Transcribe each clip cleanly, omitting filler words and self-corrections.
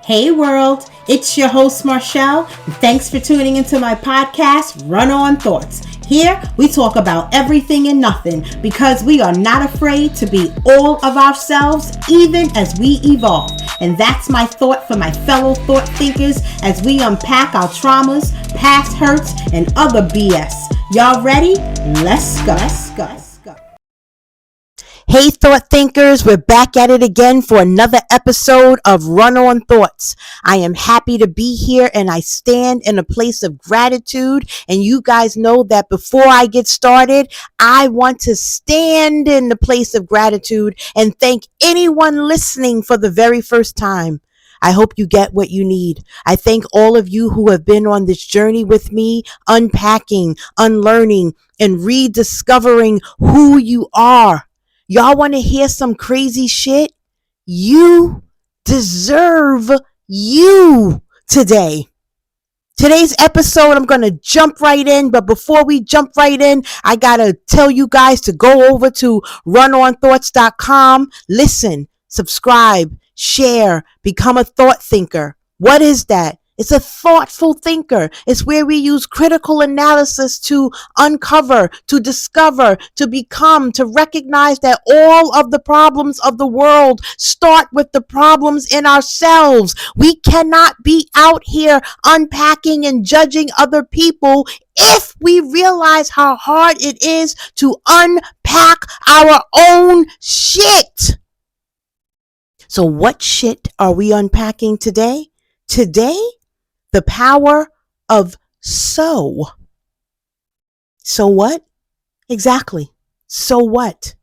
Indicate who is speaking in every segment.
Speaker 1: Hey world, it's your host Marshall. Thanks for tuning into my podcast, Run On Thoughts. Here we talk about everything and nothing because we are not afraid to be all of ourselves even as we evolve. And that's my thought for my fellow thought thinkers as we unpack our traumas, past hurts, and other BS. Y'all ready? Let's go. Hey thought thinkers, we're back at it again for another episode of Run On Thoughts. I am happy to be here and I stand in a place of gratitude, and you guys know that before I get started, I want to stand in the place of gratitude and thank anyone listening for the very first time. I hope you get what you need. I thank all of you who have been on this journey with me, unpacking, unlearning, and rediscovering who you are. Y'all want to hear some crazy shit? You deserve you today. Today's episode, I'm going to jump right in. But before we jump right in, I got to tell you guys to go over to runONthoughts.com. Listen, subscribe, share, become a thought thinker. What is that? It's a thoughtful thinker. It's where we use critical analysis to uncover, to discover, to become, to recognize that all of the problems of the world start with the problems in ourselves. We cannot be out here unpacking and judging other people if we realize how hard it is to unpack our own shit. So what shit are we unpacking today? Today, the power of so. So what? Exactly. So what?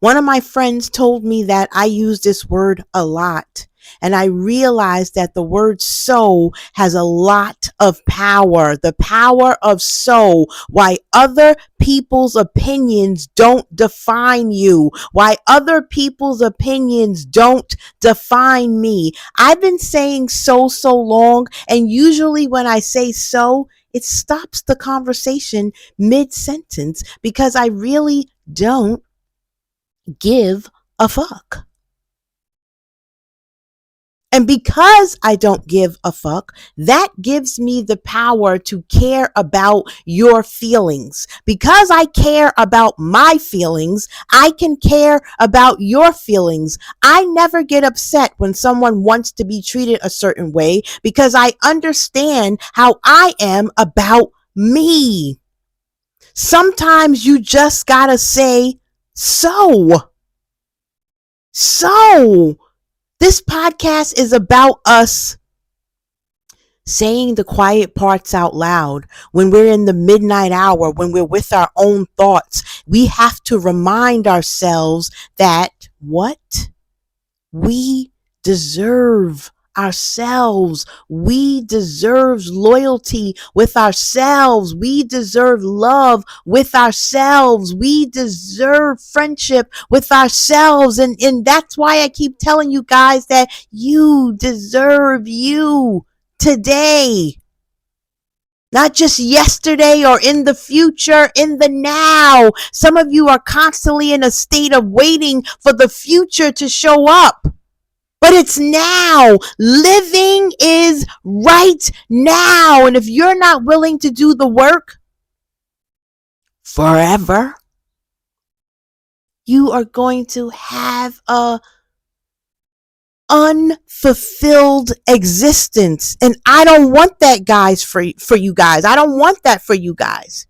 Speaker 1: One of my friends told me that I use this word a lot, and I realized that the word so has a lot of power. The power of so. Why other people's opinions don't define you. Why other people's opinions don't define me. I've been saying so long, and usually when I say so, it stops the conversation mid-sentence because I really don't give a fuck. And because I don't give a fuck, that gives me the power to care about your feelings. Because I care about my feelings, I can care about your feelings. I never get upset when someone wants to be treated a certain way because I understand how I am about me. Sometimes you just gotta say, so. This podcast is about us saying the quiet parts out loud when we're in the midnight hour, when we're with our own thoughts. We have to remind ourselves that what? We deserve ourselves. We deserve loyalty with ourselves. We deserve love with ourselves. We deserve friendship with ourselves. And that's why I keep telling you guys that you deserve you today. Not just yesterday or in the future, in the now. Some of you are constantly in a state of waiting for the future to show up. But it's now. Living is right now. And if you're not willing to do the work forever, you are going to have a unfulfilled existence. And I don't want that, guys, for you guys. I don't want that for you guys.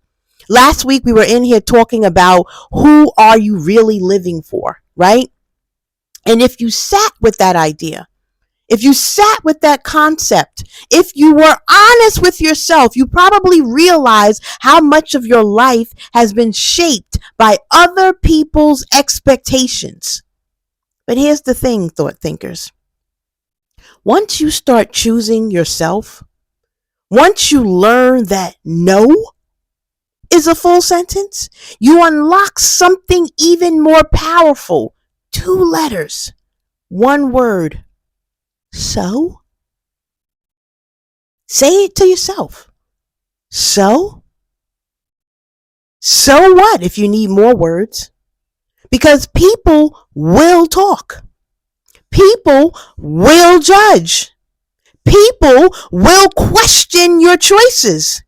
Speaker 1: Last week we were in here talking about who are you really living for, right? And if you sat with that idea, if you sat with that concept, if you were honest with yourself, you probably realize how much of your life has been shaped by other people's expectations. But here's the thing, thought thinkers. Once you start choosing yourself, once you learn that no is a full sentence, you unlock something even more powerful. 2 letters, 1 word. So? Say it to yourself. So? So what if you need more words? Because people will talk. People will judge. People will question your choices.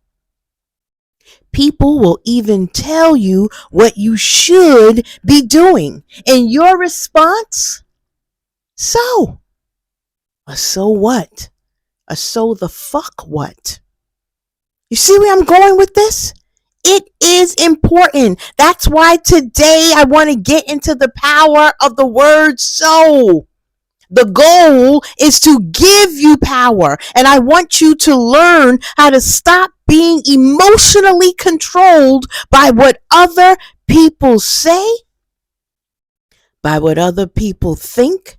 Speaker 1: People will even tell you what you should be doing. And your response? So. A so what? A so the fuck what? You see where I'm going with this? It is important. That's why today I want to get into the power of the word so. The goal is to give you power. And I want you to learn how to stop being emotionally controlled by what other people say, by what other people think,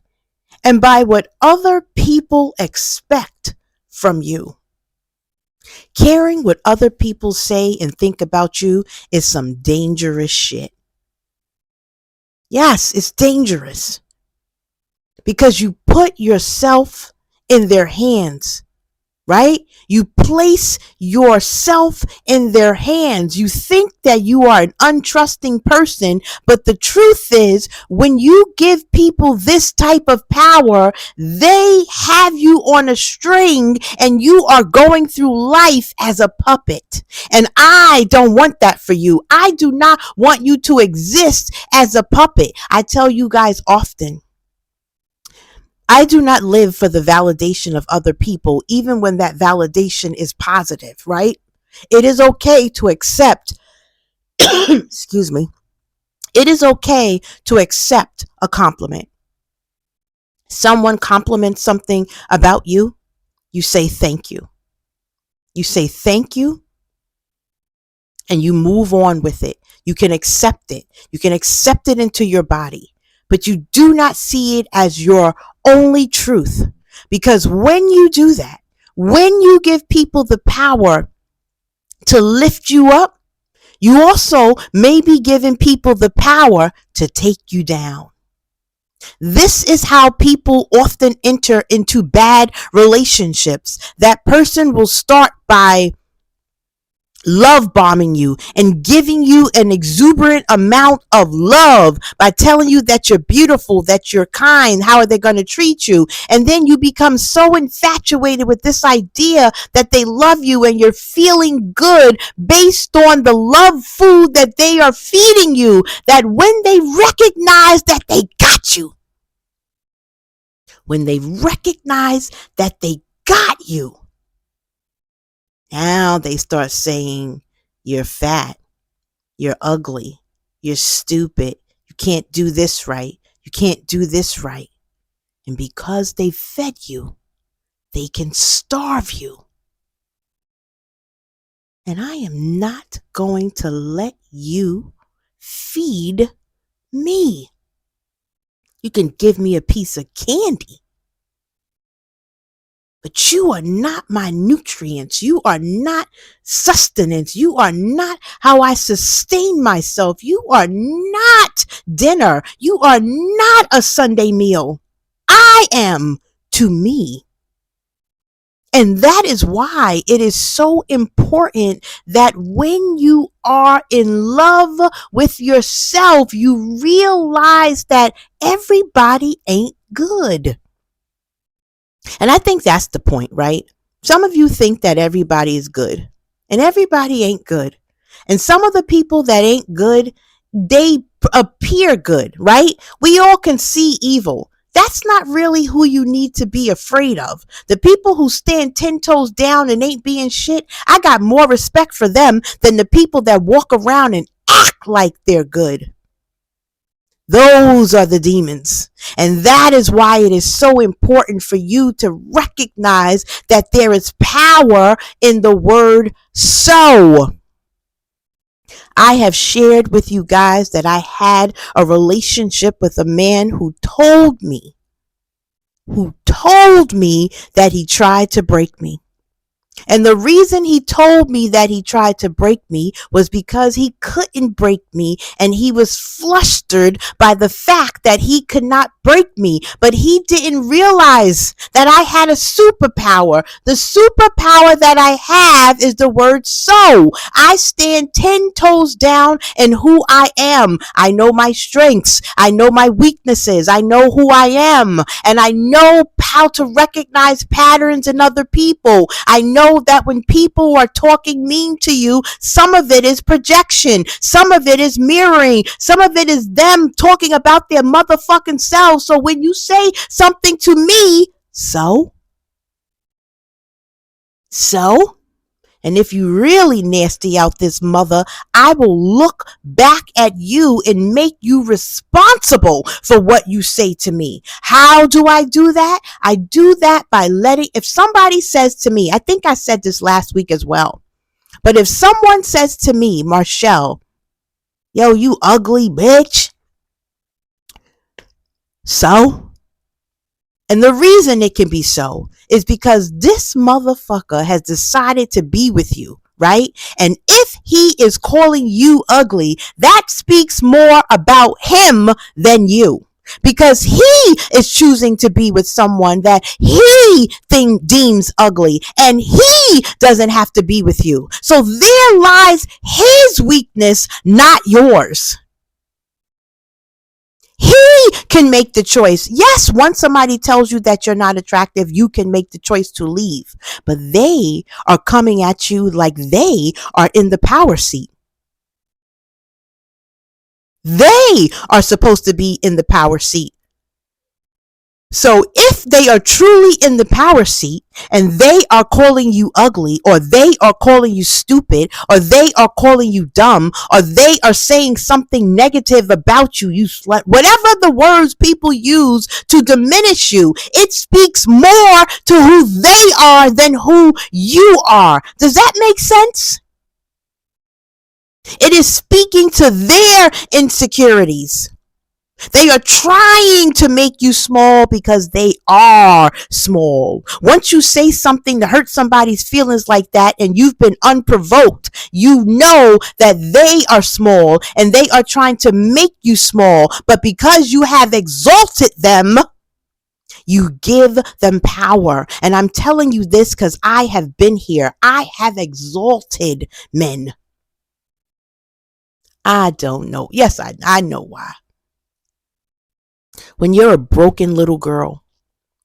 Speaker 1: and by what other people expect from you. Caring what other people say and think about you is some dangerous shit. Yes, it's dangerous because you put yourself in their hands, right? You place yourself in their hands. You think that you are an untrusting person, but the truth is, when you give people this type of power, they have you on a string and you are going through life as a puppet. And I don't want that for you. I do not want you to exist as a puppet. I tell you guys often, I do not live for the validation of other people, even when that validation is positive, right? It is okay to accept, excuse me, it is okay to accept a compliment. Someone compliments something about you, you say thank you. You say thank you and you move on with it. You can accept it. You can accept it into your body, but you do not see it as your only truth. Because when you do that, when you give people the power to lift you up, you also may be giving people the power to take you down. This is how people often enter into bad relationships. That person will start by love bombing you and giving you an exuberant amount of love by telling you that you're beautiful, that you're kind, how are they going to treat you? And then you become so infatuated with this idea that they love you and you're feeling good based on the love food that they are feeding you, that when they recognize that they got you, when they recognize that they got you, now they start saying, you're fat, you're ugly, you're stupid, you can't do this right, you can't do this right. And because they fed you, they can starve you. And I am not going to let you feed me. You can give me a piece of candy, but you are not my nutrients. You are not sustenance. You are not how I sustain myself. You are not dinner. You are not a Sunday meal. I am to me. And that is why it is so important that when you are in love with yourself, you realize that everybody ain't good. And I think that's the point, right? Some of you think that everybody is good, and everybody ain't good. And some of the people that ain't good, they appear good, right? We all can see evil. That's not really who you need to be afraid of. The people who stand 10 toes down and ain't being shit, I got more respect for them than the people that walk around and act like they're good. Those are the demons. And that is why it is so important for you to recognize that there is power in the word so. I have shared with you guys that I had a relationship with a man who told me that he tried to break me. And the reason he told me that he tried to break me was because he couldn't break me, and he was flustered by the fact that he could not break me, but he didn't realize that I had a superpower. The superpower that I have is the word so. I stand 10 toes down in who I am. I know my strengths. I know my weaknesses. I know who I am. And I know how to recognize patterns in other people. I know that when people are talking mean to you, some of it is projection. Some of it is mirroring. Some of it is them talking about their motherfucking selves. So when you say something to me, so? And if you really nasty out this mother, I will look back at you and make you responsible for what you say to me. How do I do that? I do that by if somebody says to me, I think I said this last week as well, but if someone says to me, Marshall, yo, you ugly bitch. So? And the reason it can be so is because this motherfucker has decided to be with you, right? And if he is calling you ugly, that speaks more about him than you. Because he is choosing to be with someone that he deems ugly, and he doesn't have to be with you. So there lies his weakness, not yours. He can make the choice. Yes, once somebody tells you that you're not attractive, you can make the choice to leave. But they are coming at you like they are in the power seat. They are supposed to be in the power seat. So if they are truly in the power seat and they are calling you ugly, or they are calling you stupid, or they are calling you dumb, or they are saying something negative about you, you slut, whatever the words people use to diminish you, it speaks more to who they are than who you are. Does that make sense? It is speaking to their insecurities. They are trying to make you small because they are small. Once you say something to hurt somebody's feelings like that and you've been unprovoked, you know that they are small and they are trying to make you small. But because you have exalted them, you give them power. And I'm telling you this because I have been here. I have exalted men. I don't know. Yes, I know why. When you're a broken little girl,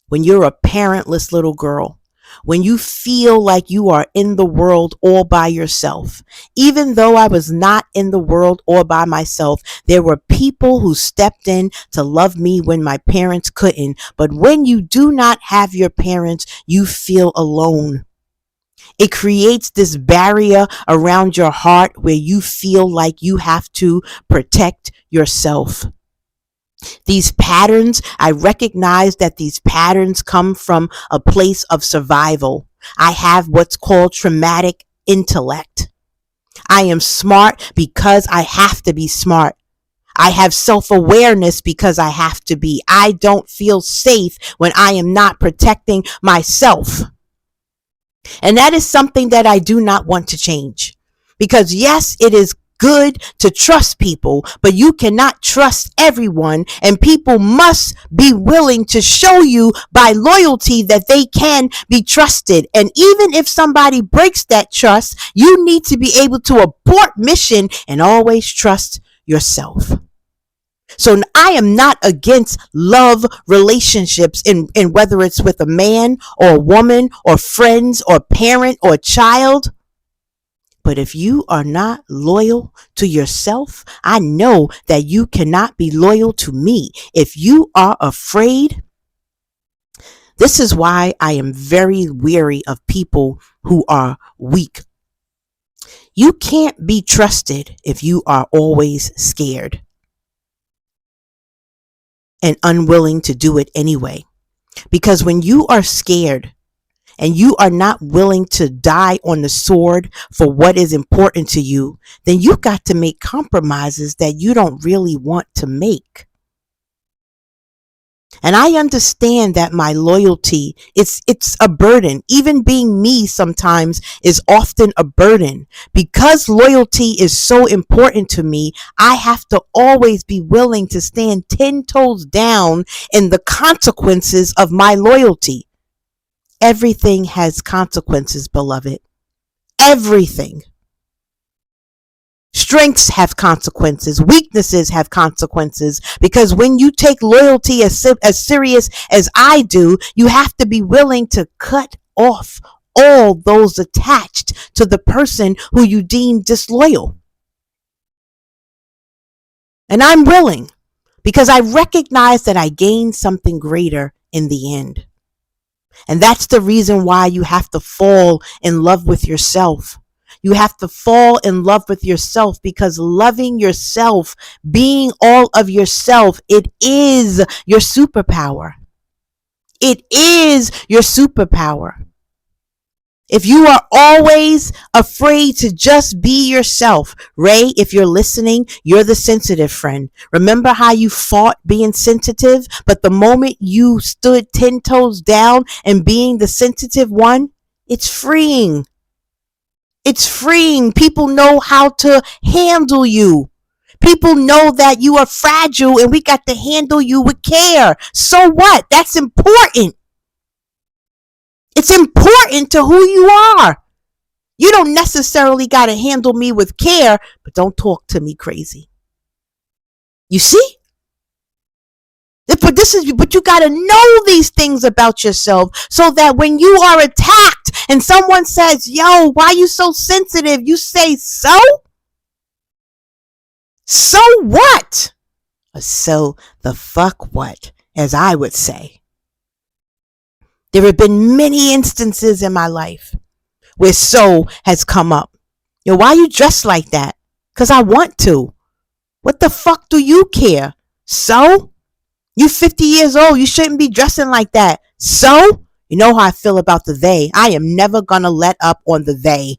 Speaker 1: when you're a parentless little girl, when you feel like you are in the world all by yourself, even though I was not in the world all by myself, there were people who stepped in to love me when my parents couldn't. But when you do not have your parents, you feel alone. It creates this barrier around your heart where you feel like you have to protect yourself. These patterns, I recognize that these patterns come from a place of survival. I have what's called traumatic intellect. I am smart because I have to be smart. I have self-awareness because I have to be. I don't feel safe when I am not protecting myself. And that is something that I do not want to change. Because yes, it is good to trust people, but you cannot trust everyone, and people must be willing to show you by loyalty that they can be trusted. And even if somebody breaks that trust, you need to be able to abort mission and always trust yourself. So I am not against love relationships in whether it's with a man or a woman or friends or parent or child. But if you are not loyal to yourself, I know that you cannot be loyal to me. If you are afraid, this is why I am very weary of people who are weak. You can't be trusted if you are always scared and unwilling to do it anyway. Because when you are scared, and you are not willing to die on the sword for what is important to you, then you got to make compromises that you don't really want to make. And I understand that my loyalty, it's a burden. Even being me sometimes is often a burden. Because loyalty is so important to me, I have to always be willing to stand 10 toes down in the consequences of my loyalty. Everything has consequences, beloved. Everything. Strengths have consequences. Weaknesses have consequences. Because when you take loyalty as serious as I do, you have to be willing to cut off all those attached to the person who you deem disloyal. And I'm willing because I recognize that I gain something greater in the end. And that's the reason why you have to fall in love with yourself. You have to fall in love with yourself, because loving yourself, being all of yourself, it is your superpower. It is your superpower. If you are always afraid to just be yourself, Ray, if you're listening, you're the sensitive friend. Remember how you fought being sensitive, but the moment you stood 10 toes down and being the sensitive one, it's freeing. It's freeing. People know how to handle you. People know that you are fragile and we got to handle you with care. So what? That's important. It's important to who you are. You don't necessarily got to handle me with care, but don't talk to me crazy. You see? But you got to know these things about yourself so that when you are attacked and someone says, yo, why are you so sensitive? You say, so? So what? So the fuck what, as I would say. There have been many instances in my life where so has come up. Yo, why you dressed like that? Because I want to. What the fuck do you care? So? You 50 years old. You shouldn't be dressing like that. So? You know how I feel about the they. I am never going to let up on the they.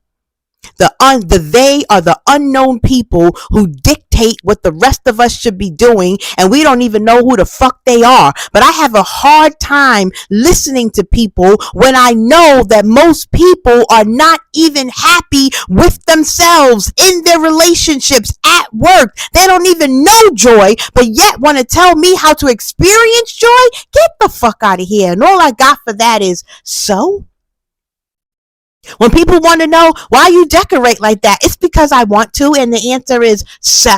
Speaker 1: The they are the unknown people who dictate what the rest of us should be doing, and we don't even know who the fuck they are. But I have a hard time listening to people when I know that most people are not even happy with themselves in their relationships, at work. They don't even know joy, but yet want to tell me how to experience joy. Get the fuck out of here. And all I got for that is, so? When people want to know why you decorate like that, it's because I want to, and the answer is, so?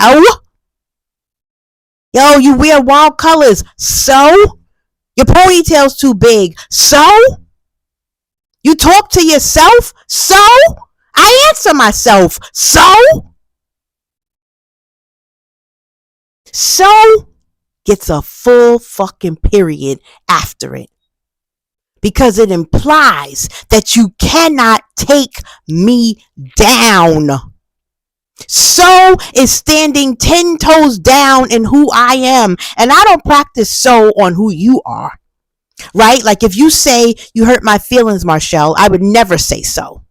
Speaker 1: Yo, you wear wild colors, so? Your ponytail's too big, so? You talk to yourself, so? I answer myself, so? So gets a full fucking period after it. Because it implies that you cannot take me down. So is standing 10 toes down in who I am. And I don't practice so on who you are. Right? Like if you say you hurt my feelings, Marshall, I would never say so.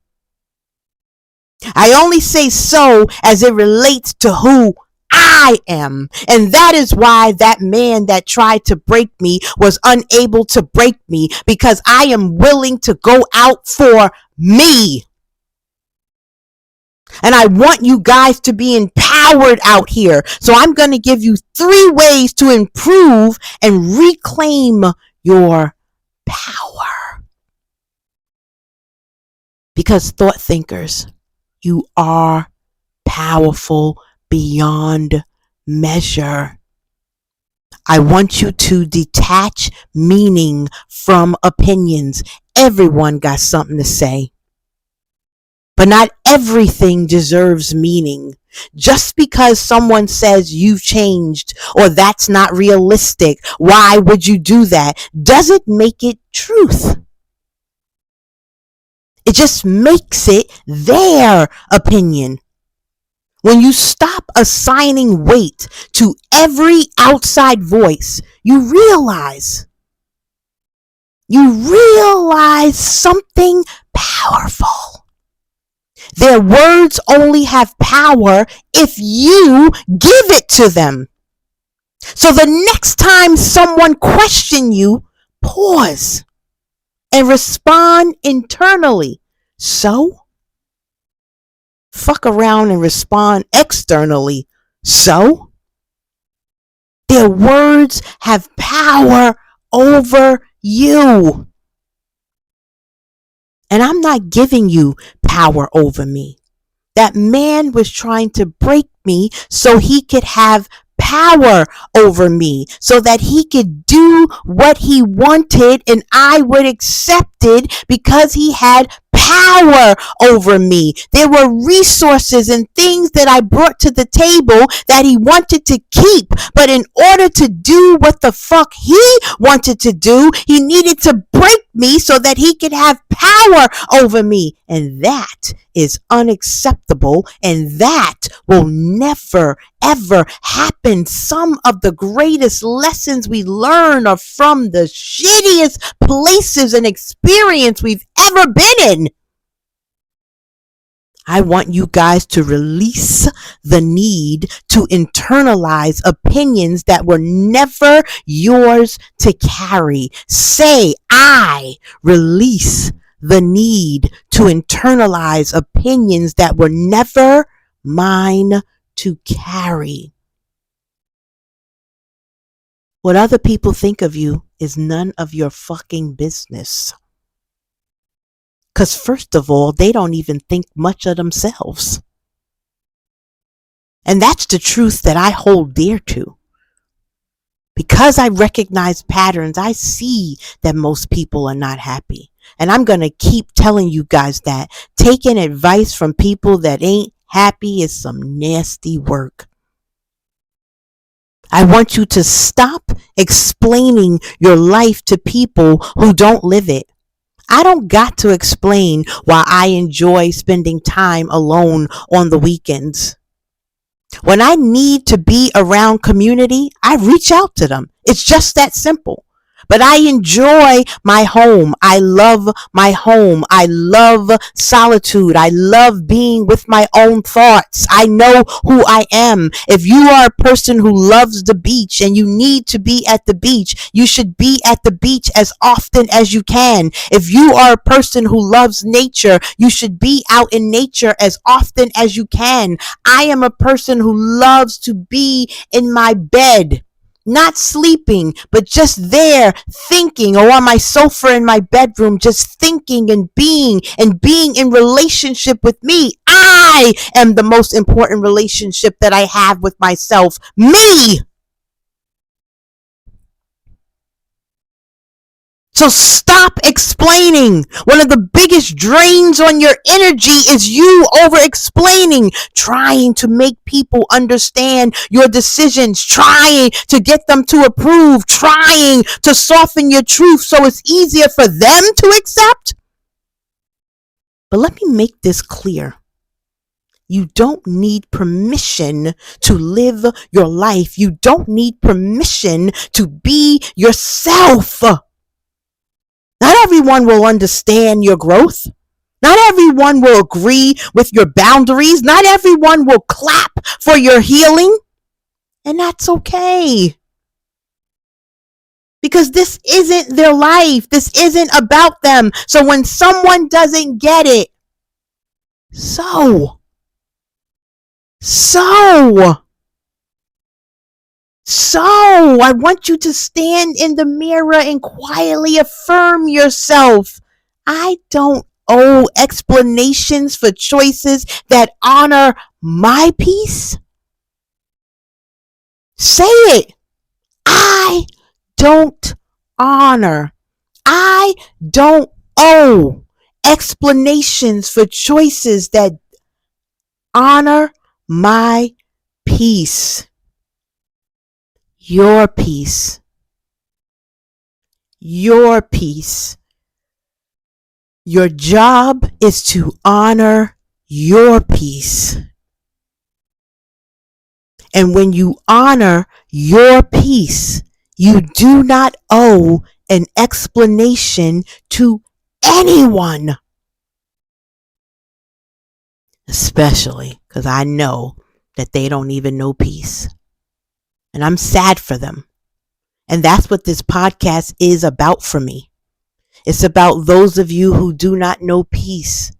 Speaker 1: I only say so as it relates to who I am. And that is why that man that tried to break me was unable to break me, because I am willing to go out for me. And I want you guys to be empowered out here. So I'm going to give you 3 ways to improve and reclaim your power. Because thought thinkers, you are powerful beyond measure. I want you to detach meaning from opinions. Everyone got something to say. But not everything deserves meaning. Just because someone says you've changed or that's not realistic, why would you do that? Doesn't make it truth. It just makes it their opinion. When you stop assigning weight to every outside voice, you realize something powerful. Their words only have power if you give it to them. So the next time someone question you, pause and respond internally. So? Fuck around and respond externally. So? Their words have power over you. And I'm not giving you power over me. That man was trying to break me so he could have power over me, so that he could do what he wanted and I would accept it because he had power over me. There were resources and things that I brought to the table that he wanted to keep. But in order to do what the fuck he wanted to do, he needed to break me so that he could have power over me. And that is unacceptable. And that will never, ever happen. Some of the greatest lessons we learn are from the shittiest places and experience we've ever been in. I want you guys to release the need to internalize opinions that were never yours to carry. Say, I release the need to internalize opinions that were never mine to carry. What other people think of you is none of your fucking business. Because first of all, they don't even think much of themselves. And that's the truth that I hold dear to. Because I recognize patterns, I see that most people are not happy. And I'm going to keep telling you guys that taking advice from people that ain't happy is some nasty work. I want you to stop explaining your life to people who don't live it. I don't got to explain why I enjoy spending time alone on the weekends. When I need to be around community, I reach out to them. It's just that simple. But I enjoy my home. I love my home. I love solitude. I love being with my own thoughts. I know who I am. If you are a person who loves the beach and you need to be at the beach, you should be at the beach as often as you can. If you are a person who loves nature, you should be out in nature as often as you can. I am a person who loves to be in my bed. Not sleeping, but just there thinking, or on my sofa in my bedroom, just thinking and being in relationship with me. I am the most important relationship that I have with myself. Me! So stop explaining. One of the biggest drains on your energy is you over explaining, trying to make people understand your decisions, trying to get them to approve, trying to soften your truth so it's easier for them to accept. But let me make this clear. You don't need permission to live your life. You don't need permission to be yourself. Not everyone will understand your growth. Not everyone will agree with your boundaries. Not everyone will clap for your healing. And that's okay. Because this isn't their life. This isn't about them. So when someone doesn't get it, So I want you to stand in the mirror and quietly affirm yourself. I don't owe explanations for choices that honor my peace. Say it. I don't honor. I don't owe explanations for choices that honor my peace. Your peace. Your peace. Your job is to honor your peace. And when you honor your peace, you do not owe an explanation to anyone. Especially because I know that they don't even know peace. And I'm sad for them. And that's what this podcast is about for me. It's about those of you who do not know peace.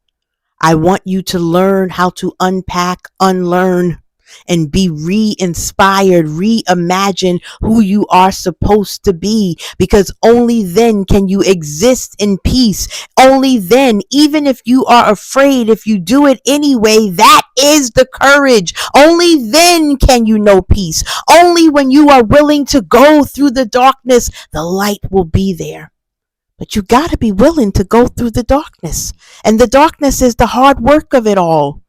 Speaker 1: I want you to learn how to unpack, unlearn, and be re-inspired, reimagine who you are supposed to be, because only then can you exist in peace. Only then, even if you are afraid, if you do it anyway, that is the courage. Only then can you know peace. Only when you are willing to go through the darkness, the light will be there. But you got to be willing to go through the darkness. And the darkness is the hard work of it all.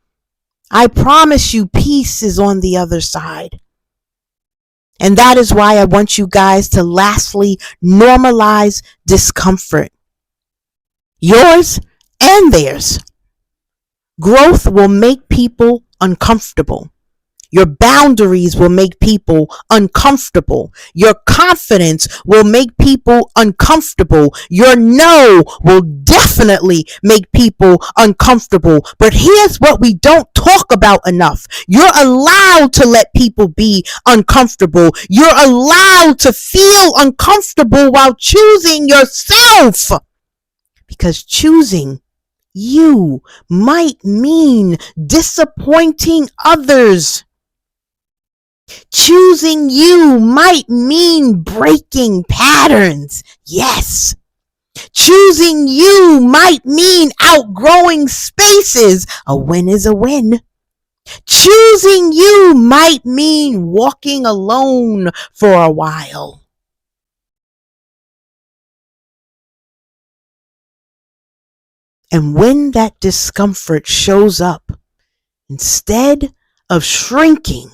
Speaker 1: I promise you, peace is on the other side. And that is why I want you guys to lastly normalize discomfort. Yours and theirs. Growth will make people uncomfortable. Your boundaries will make people uncomfortable. Your confidence will make people uncomfortable. Your no will definitely make people uncomfortable. But here's what we don't talk about enough. You're allowed to let people be uncomfortable. You're allowed to feel uncomfortable while choosing yourself. Because choosing you might mean disappointing others. Choosing you might mean breaking patterns. Yes. Choosing you might mean outgrowing spaces. A win is a win. Choosing you might mean walking alone for a while. And when that discomfort shows up, instead of shrinking,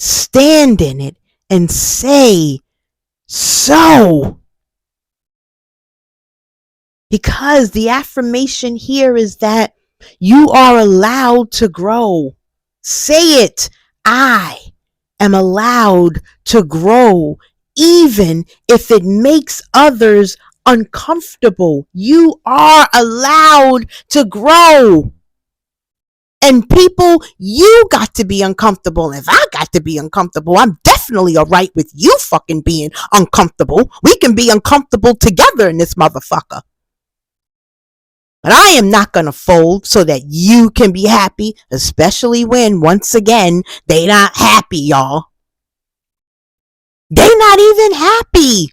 Speaker 1: stand in it and say, so. Because the affirmation here is that you are allowed to grow. Say it. I am allowed to grow, even if it makes others uncomfortable. You are allowed to grow. And people, you got to be uncomfortable. If I got to be uncomfortable, I'm definitely all right with you fucking being uncomfortable. We can be uncomfortable together in this motherfucker. But I am not going to fold so that you can be happy, especially when, once again, they not happy, y'all. They not even happy.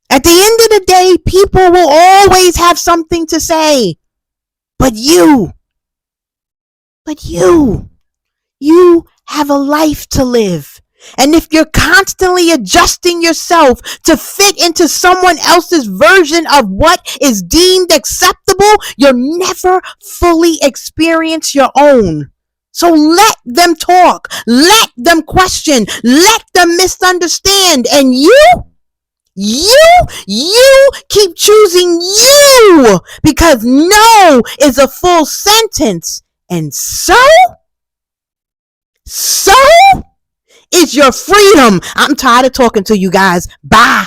Speaker 1: At the end of the day, people will always have something to say. But you have a life to live. And if you're constantly adjusting yourself to fit into someone else's version of what is deemed acceptable, you'll never fully experience your own. So let them talk, let them question, let them misunderstand. And you keep choosing you, because no is a full sentence. And so is your freedom. I'm tired of talking to you guys. Bye.